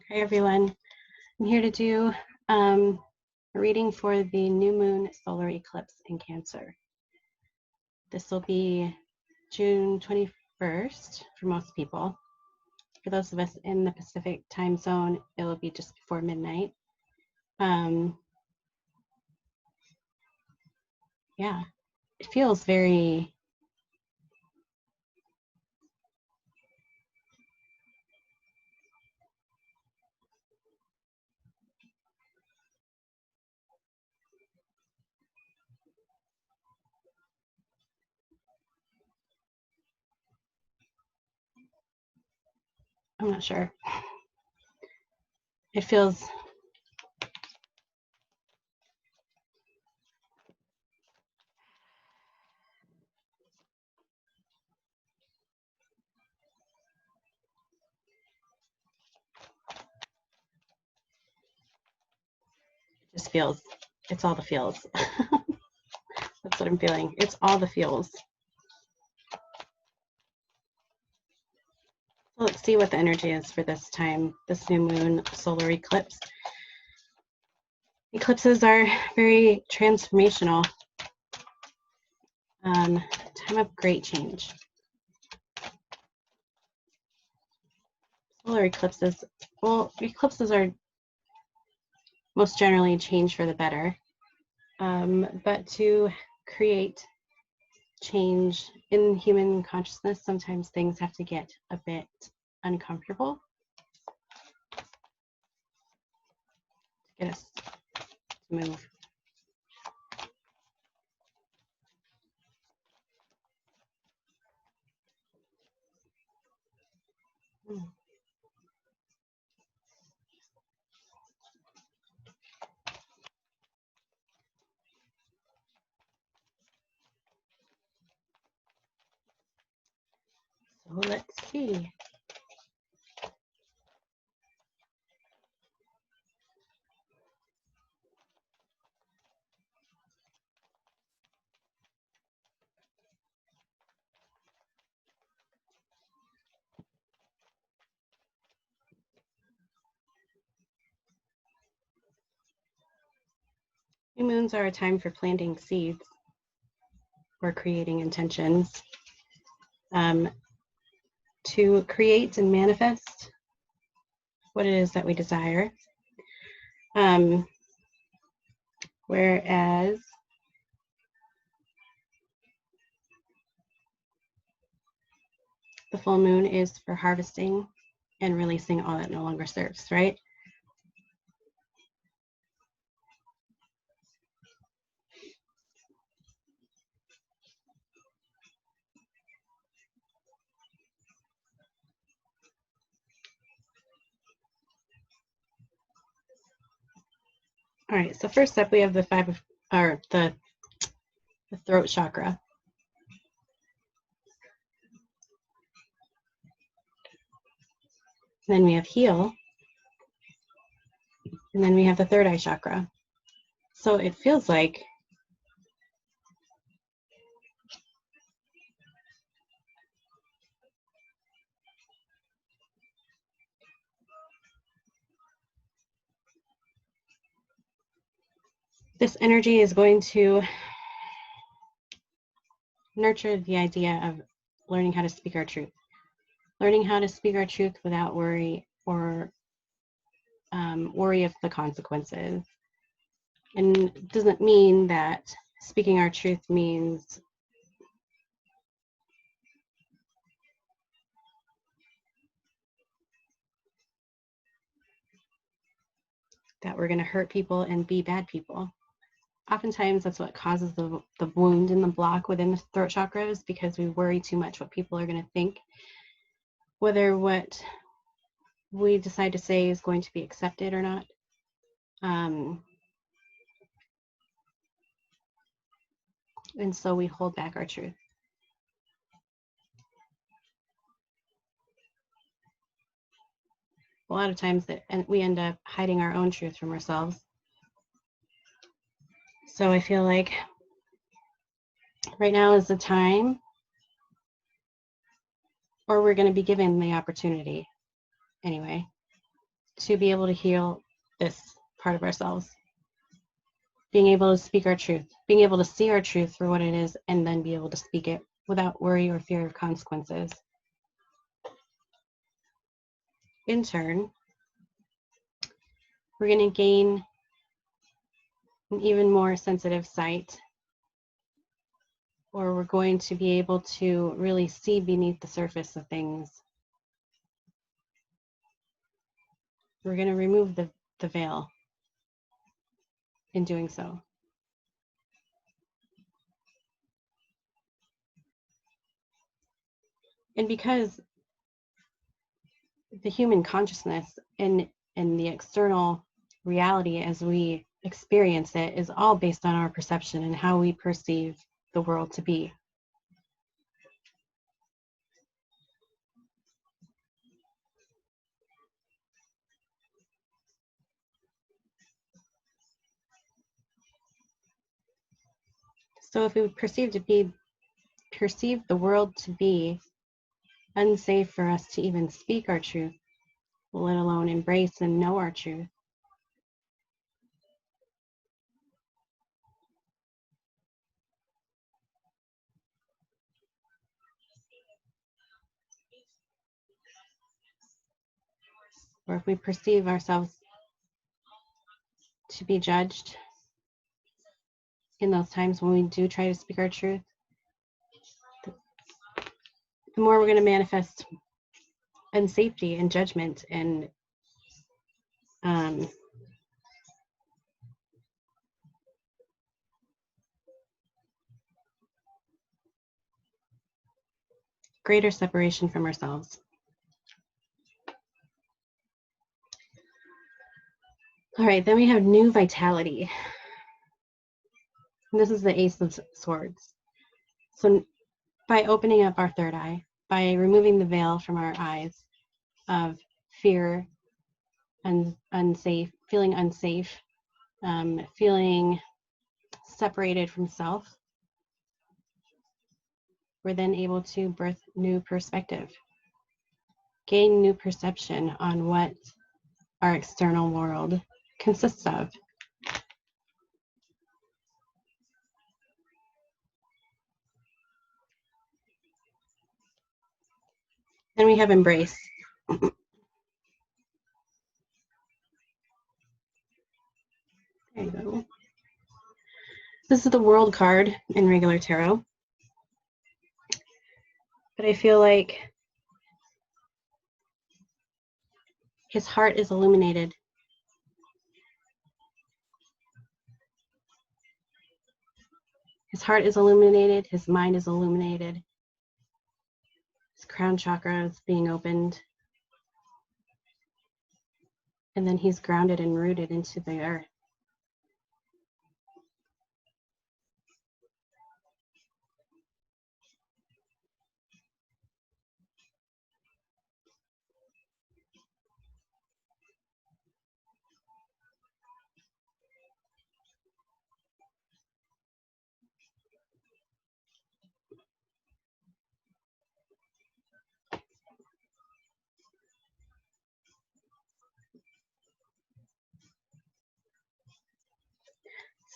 Hi everyone, I'm here to do a reading for the new moon solar eclipse in Cancer. This will be June 21st for most people. For those of us in the Pacific time zone, it will be just before midnight. Yeah, it feels very I'm not sure. It feels it's all the feels. That's what I'm feeling. It's all the feels. So let's see what the energy is for this time, this new moon solar eclipse. Eclipses are very transformational. Time of great change. Solar eclipses, well, eclipses are most generally change for the better, but to create change in human consciousness, sometimes things have to get a bit uncomfortable to get us to move. So let's see. New moons are a time for planting seeds or creating intentions to create and manifest what it is that we desire. Whereas the full moon is for harvesting and releasing all that no longer serves, right? All right, so first up we have the the throat chakra. Then we have heel, and then we have the third eye chakra. So it feels like this energy is going to nurture the idea of learning how to speak our truth. Learning how to speak our truth without worry or worry of the consequences. And it doesn't mean that speaking our truth means that we're going to hurt people and be bad people. Oftentimes that's what causes the wound and the block within the throat chakra, is because we worry too much what people are going to think, whether what we decide to say is going to be accepted or not. And so we hold back our truth. A lot of times we end up hiding our own truth from ourselves. So I feel like right now is the time, or we're going to be given the opportunity anyway, to be able to heal this part of ourselves. Being able to speak our truth, being able to see our truth for what it is, and then be able to speak it without worry or fear of consequences. In turn, we're going to gain an even more sensitive sight, or we're going to be able to really see beneath the surface of things. We're going to remove the veil in doing so. And because the human consciousness and the external reality as we experience it is all based on our perception and how we perceive the world to be. So if we perceive the world to be unsafe for us to even speak our truth, let alone embrace and know our truth, or if we perceive ourselves to be judged in those times when we do try to speak our truth, the more we're going to manifest unsafety and judgment and greater separation from ourselves. All right, then we have new vitality. And this is the Ace of Swords. So by opening up our third eye, by removing the veil from our eyes of fear, unsafe, feeling unsafe, feeling separated from self, we're then able to birth new perspective, gain new perception on what our external world consists of. Then we have embrace. There you go. This is the World card in regular tarot. But I feel like his heart is illuminated. His heart is illuminated. His mind is illuminated. His crown chakra is being opened. And then he's grounded and rooted into the earth.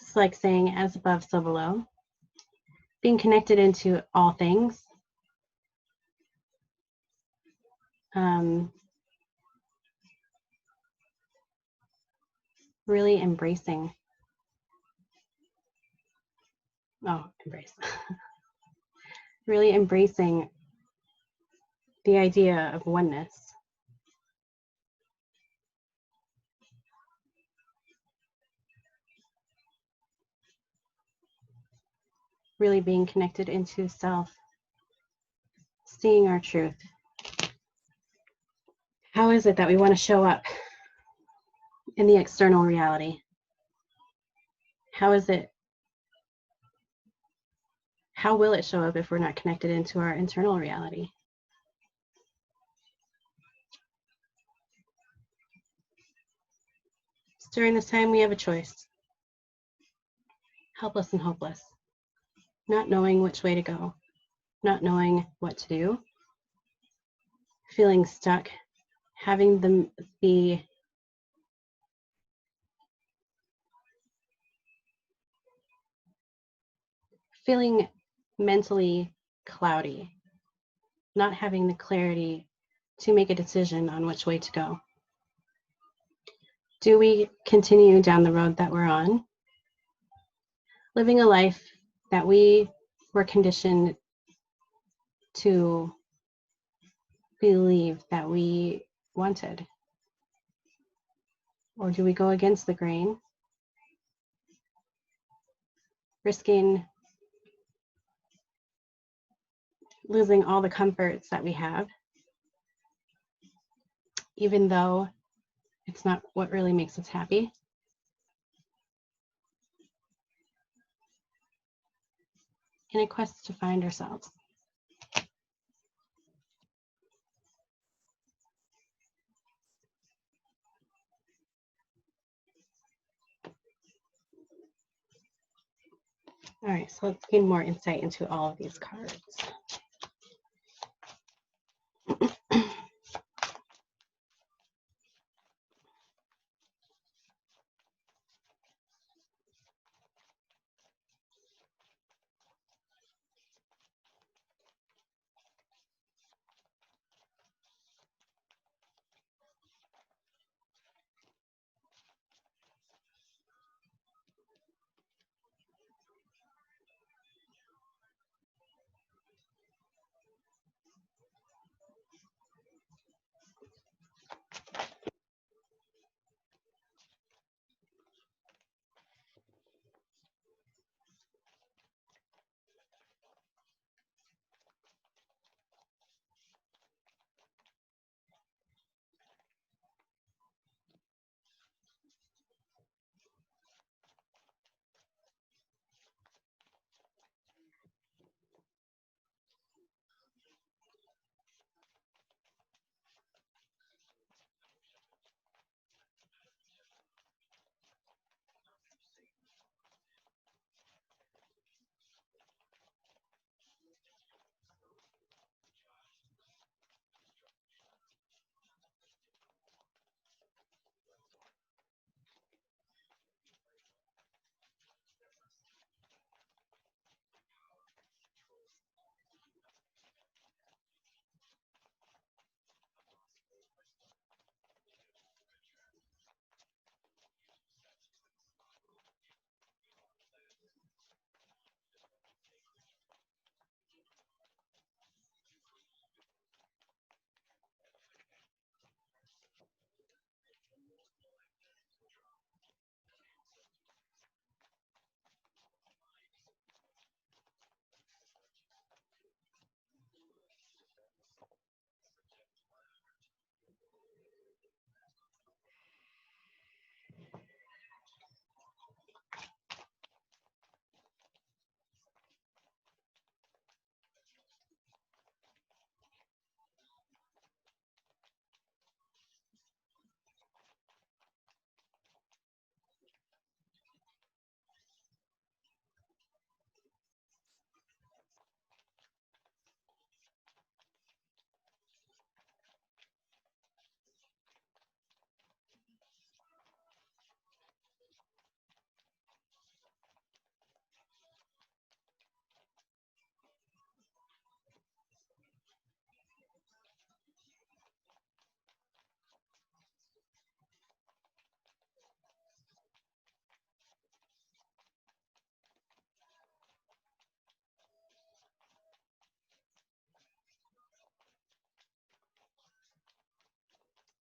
It's like saying as above, so below. Being connected into all things. Really embracing. Embrace. Really embracing the idea of oneness. Really being connected into self. Seeing our truth. How is it that we want to show up in the external reality? How will it show up if we're not connected into our internal reality? So during this time, we have a choice. Helpless and hopeless. Not knowing which way to go. Not knowing what to do. Feeling stuck. Having the feeling mentally cloudy, not having the clarity to make a decision on which way to go. Do we continue down the road that we're on, living a life that we were conditioned to believe that we wanted? Or do we go against the grain, risking losing all the comforts that we have, even though it's not what really makes us happy? In a quest to find ourselves. All right, so let's gain more insight into all of these cards.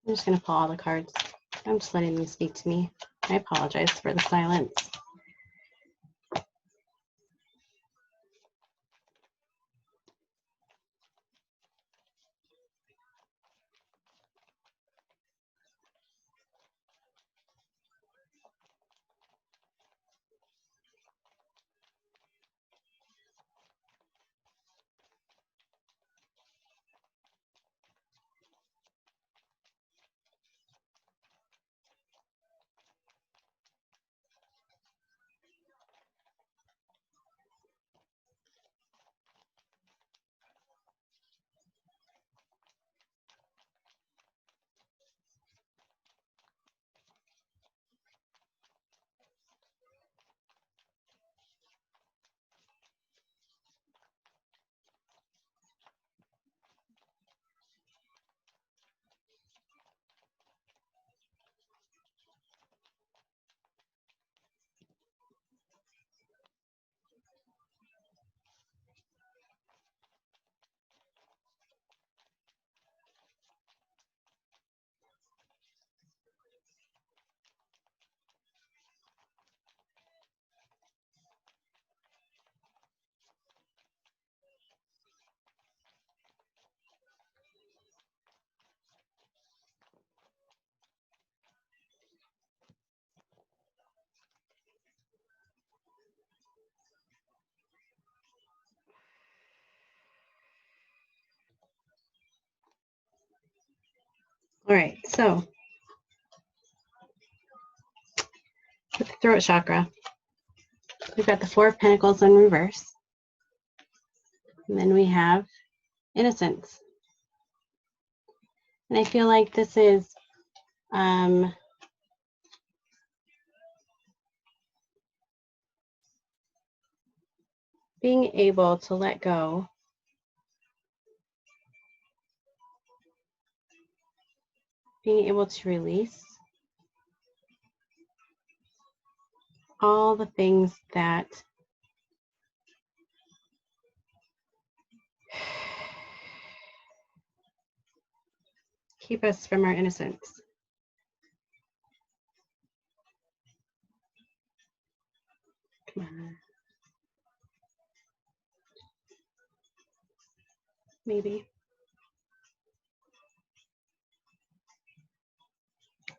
I'm just going to pull all the cards. I'm just letting them speak to me. I apologize for the silence. All right, so with the throat chakra, we've got the Four of Pentacles in reverse. And then we have innocence. And I feel like this is being able to let go being able to release all the things that keep us from our innocence. Come on. Maybe.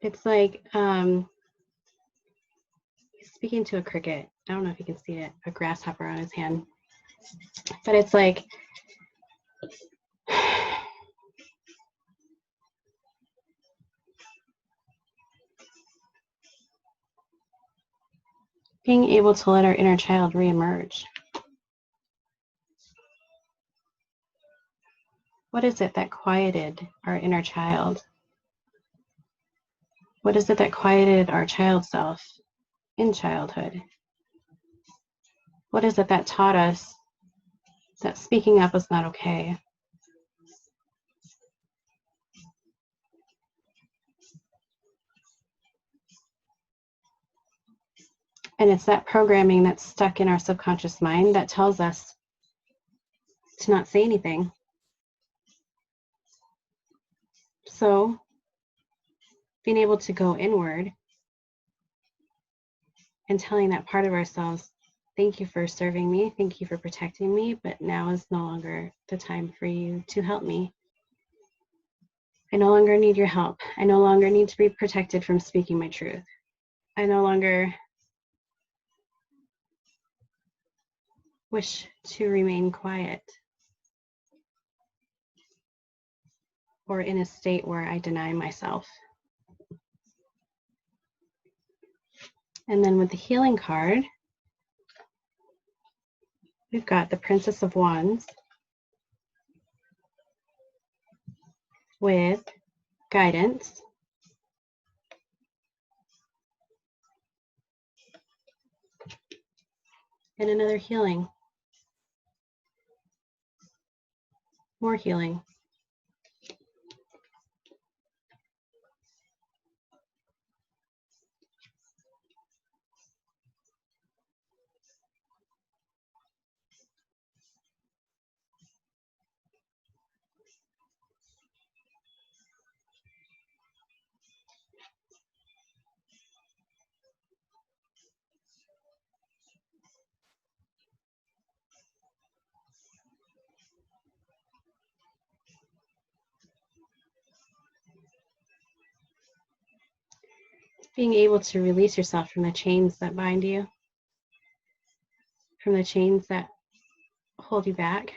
It's like speaking to a cricket. I don't know if you can see it, a grasshopper on his hand. But it's like being able to let our inner child reemerge. What is it that quieted our inner child? What is it that quieted our child self in childhood? What is it that taught us that speaking up was not okay? And it's that programming that's stuck in our subconscious mind that tells us to not say anything. So being able to go inward and telling that part of ourselves, thank you for serving me, thank you for protecting me, but now is no longer the time for you to help me. I no longer need your help. I no longer need to be protected from speaking my truth. I no longer wish to remain quiet or in a state where I deny myself. And then with the healing card, we've got the Princess of Wands with guidance. And another healing. More healing. Being able to release yourself from the chains that bind you, from the chains that hold you back,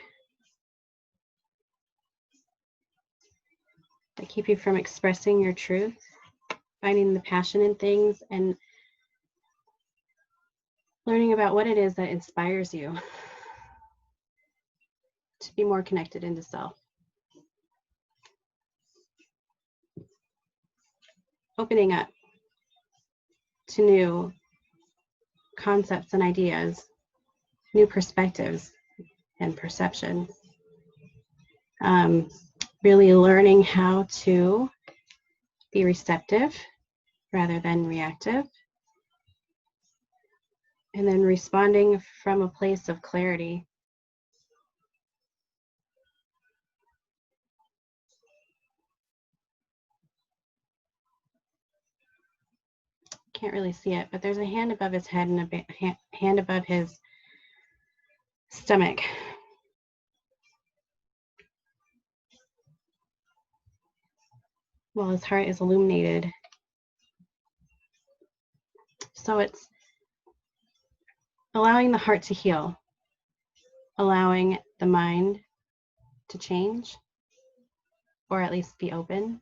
that keep you from expressing your truth, finding the passion in things, and learning about what it is that inspires you to be more connected into self. Opening up to new concepts and ideas, new perspectives and perceptions. Really learning how to be receptive rather than reactive. And then responding from a place of clarity. Can't really see it, but there's a hand above his head and a hand above his stomach. While his heart is illuminated. So it's allowing the heart to heal, allowing the mind to change, or at least be open,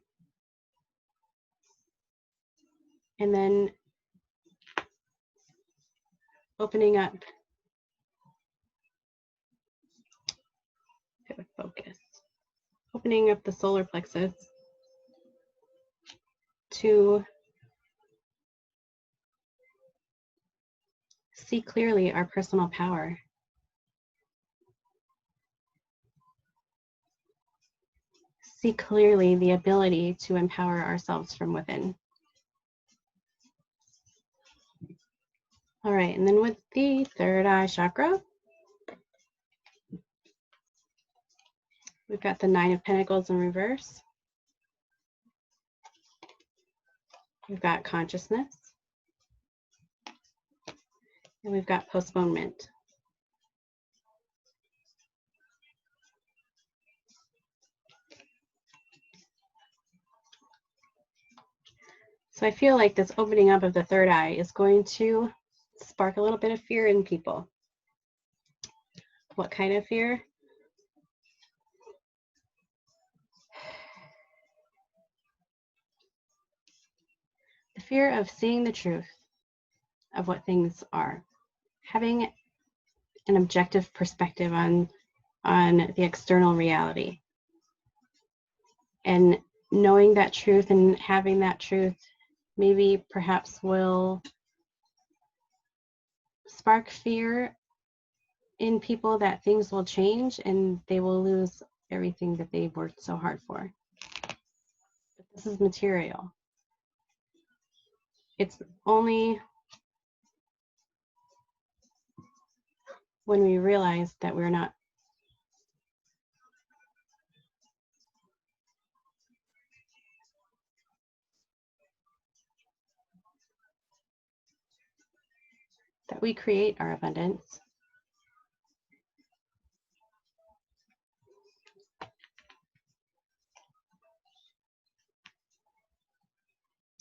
And then opening up, focus, opening up the solar plexus to see clearly our personal power. See clearly the ability to empower ourselves from within. All right, and then with the third eye chakra, we've got the Nine of Pentacles in reverse. We've got consciousness. And we've got postponement. So I feel like this opening up of the third eye is going to spark a little bit of fear in people. What kind of fear? The fear of seeing the truth of what things are. Having an objective perspective on the external reality. And knowing that truth and having that truth maybe perhaps will spark fear in people that things will change and they will lose everything that they've worked so hard for. But this is material. It's only when we realize that we're not that we create our abundance.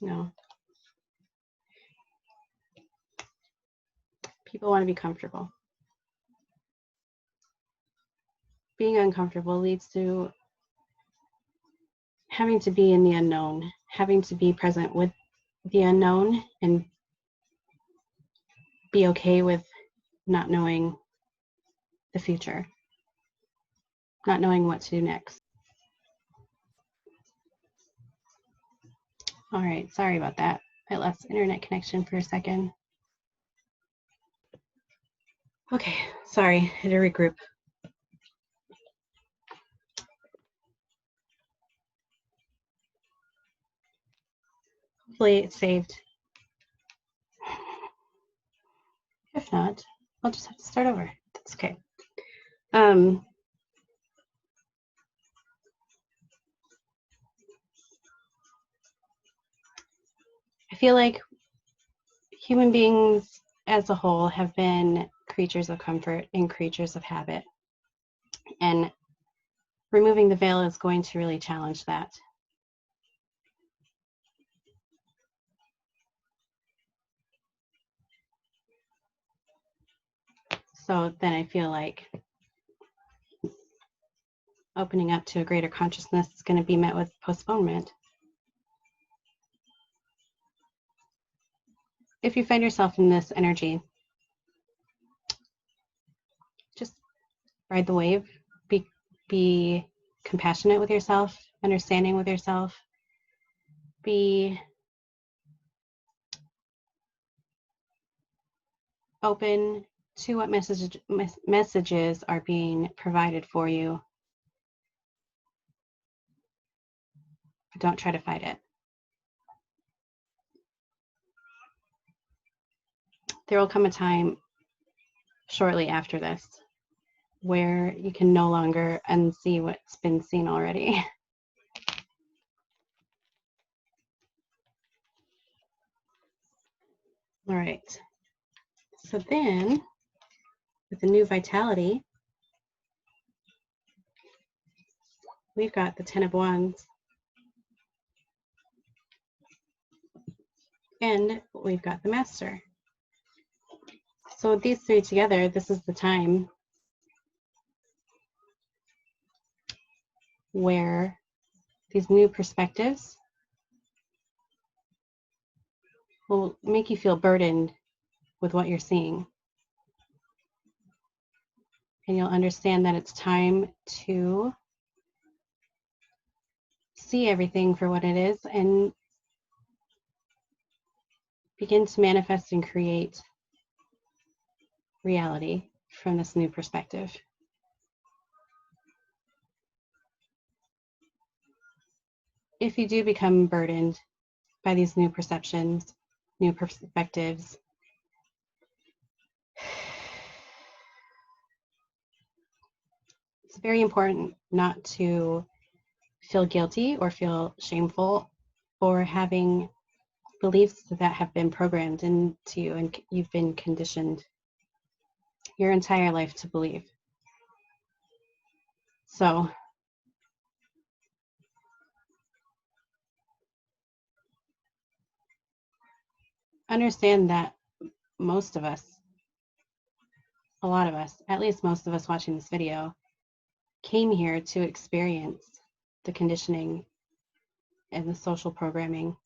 No. People want to be comfortable. Being uncomfortable leads to having to be in the unknown, having to be present with the unknown and be okay with not knowing the future, not knowing what to do next. All right, sorry about that. I lost internet connection for a second. Okay, sorry, had to regroup. Hopefully it's saved. If not, I'll just have to start over. That's okay. I feel like human beings as a whole have been creatures of comfort and creatures of habit. And removing the veil is going to really challenge that. So then I feel like opening up to a greater consciousness is going to be met with postponement. If you find yourself in this energy, just ride the wave, be compassionate with yourself, understanding with yourself, be open to what messages are being provided for you. But don't try to fight it. There will come a time shortly after this where you can no longer unsee what's been seen already. All right. So then, with the new vitality, we've got the Ten of Wands. And we've got the Master. So with these three together, this is the time where these new perspectives will make you feel burdened with what you're seeing. And you'll understand that it's time to see everything for what it is and begin to manifest and create reality from this new perspective. If you do become burdened by these new perceptions, new perspectives, it's very important not to feel guilty or feel shameful for having beliefs that have been programmed into you and you've been conditioned your entire life to believe. So understand that most of us, a lot of us, at least most of us watching this video, came here to experience the conditioning and the social programming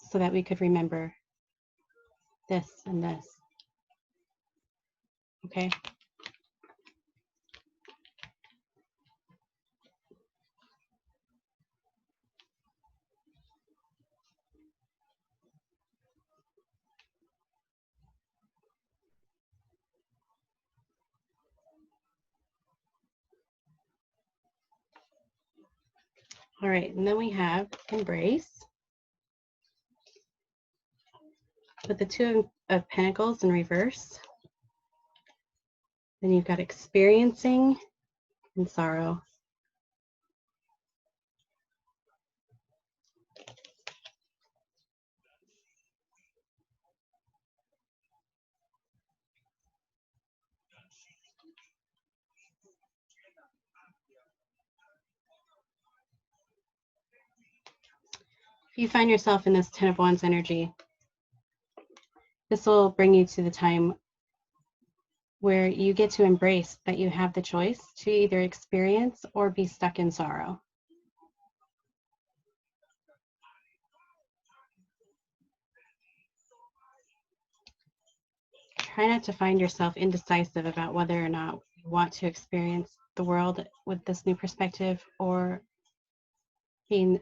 so that we could remember this and this. Okay? All right, and then we have embrace with the Two of Pentacles in reverse. Then you've got experiencing and sorrow. If you find yourself in this Ten of Wands energy, this will bring you to the time where you get to embrace that you have the choice to either experience or be stuck in sorrow. Try not to find yourself indecisive about whether or not you want to experience the world with this new perspective or being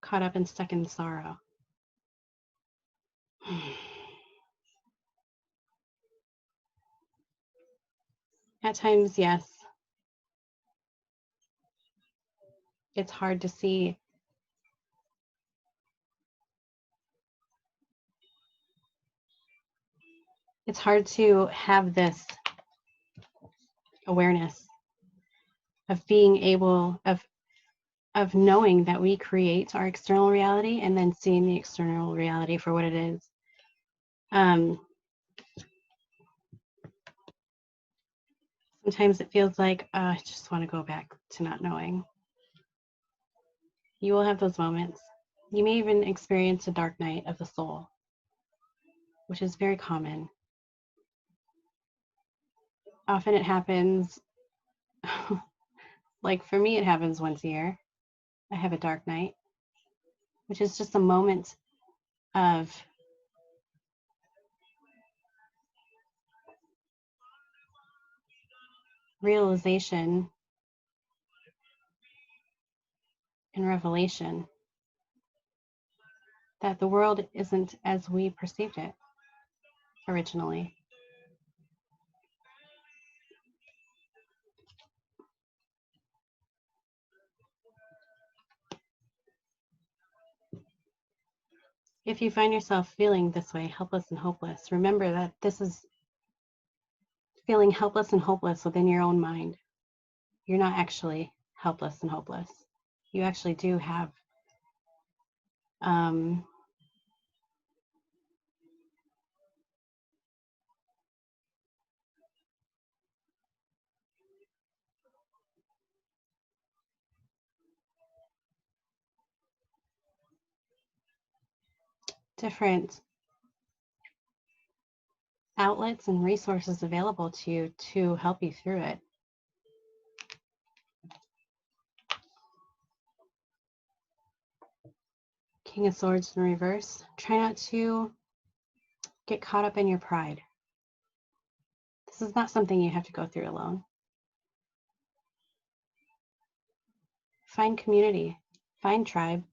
caught up and stuck in sorrow. At times, yes, it's hard to see it's hard to have this awareness of being able of knowing that we create our external reality and then seeing the external reality for what it is. Sometimes it feels like I just want to go back to not knowing. You will have those moments. You may even experience a dark night of the soul, which is very common. Often it happens, like for me, it happens once a year. I have a dark night, which is just a moment of realization and revelation that the world isn't as we perceived it originally. If you find yourself feeling this way, helpless and hopeless, remember that this is feeling helpless and hopeless within your own mind. You're not actually helpless and hopeless. You actually do have different outlets and resources available to you to help you through it. King of Swords in reverse. Try not to get caught up in your pride. This is not something you have to go through alone. Find community, find tribe.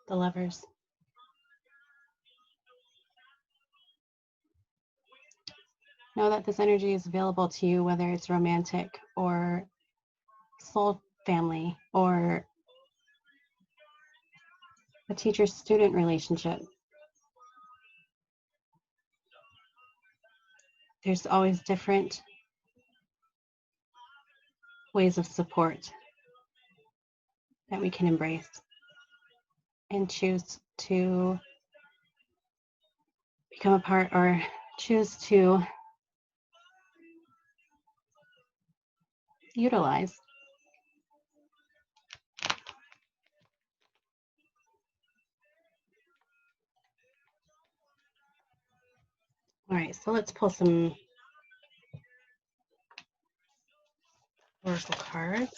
The Lovers. Know that this energy is available to you, whether it's romantic or soul family or a teacher-student relationship. There's always different ways of support that we can embrace and choose to become a part or choose to utilize. All right, so let's pull some oracle cards.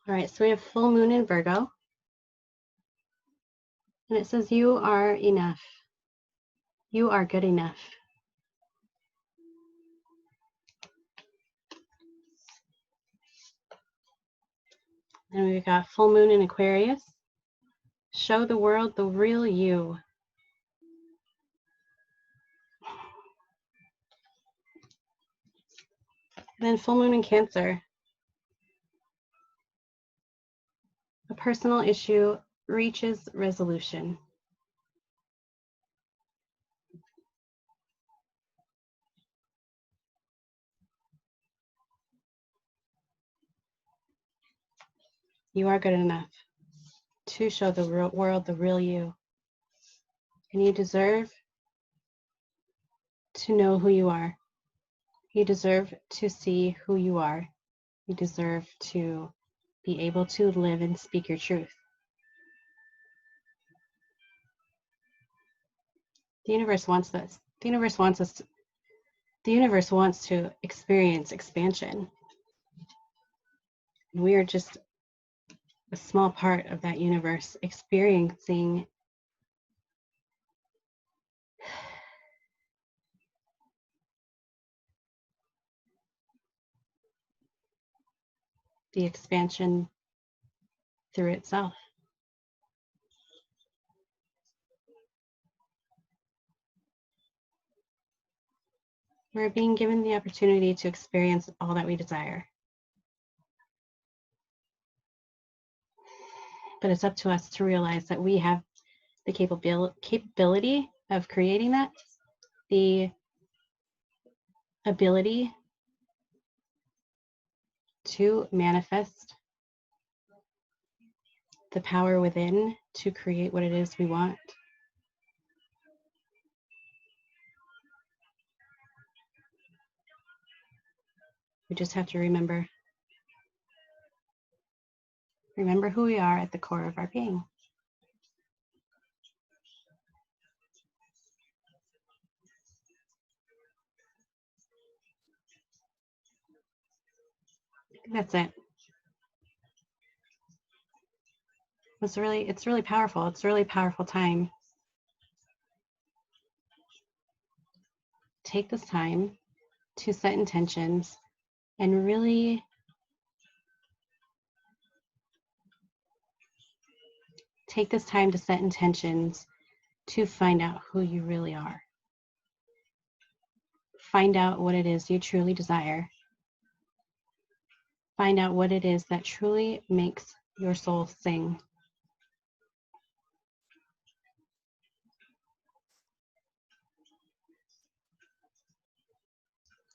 All right, so we have full moon in Virgo. And it says, you are enough. You are good enough. And we've got full moon in Aquarius. Show the world the real you. And then full moon in Cancer. A personal issue reaches resolution. You are good enough to show the world the real you. And you deserve to know who you are. You deserve to see who you are. You deserve to be able to live and speak your truth. The universe wants this. The universe wants us. The universe wants to experience expansion. And we are just a small part of that universe experiencing the expansion through itself. We're being given the opportunity to experience all that we desire. But it's up to us to realize that we have the capability of creating that, the ability to manifest, the power within to create what it is we want. We just have to remember who we are at the core of our being. That's it. It's really powerful. It's a really powerful time. Take this time to set intentions and really take this time to set intentions to find out who you really are. Find out what it is you truly desire. Find out what it is that truly makes your soul sing.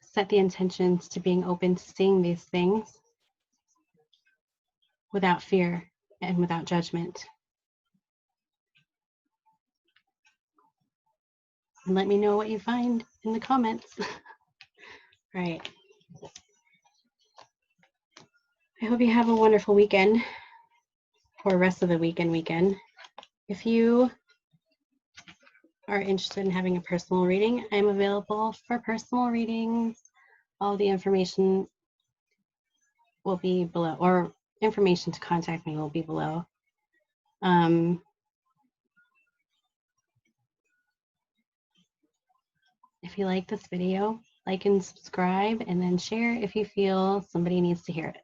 Set the intentions to being open to seeing these things without fear and without judgment. And let me know what you find in the comments. Right. I hope you have a wonderful weekend, or rest of the weekend. If you are interested in having a personal reading, I'm available for personal readings. All the information will be below, or information to contact me will be below. If you like this video, like and subscribe, and then share if you feel somebody needs to hear it.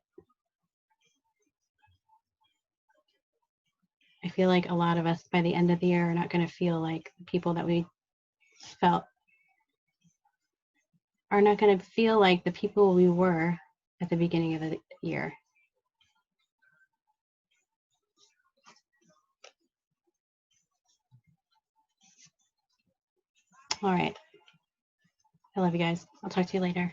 I feel like a lot of us by the end of the year are not going to feel like the people that we felt, are not going to feel like the people we were at the beginning of the year. All right. I love you guys. I'll talk to you later.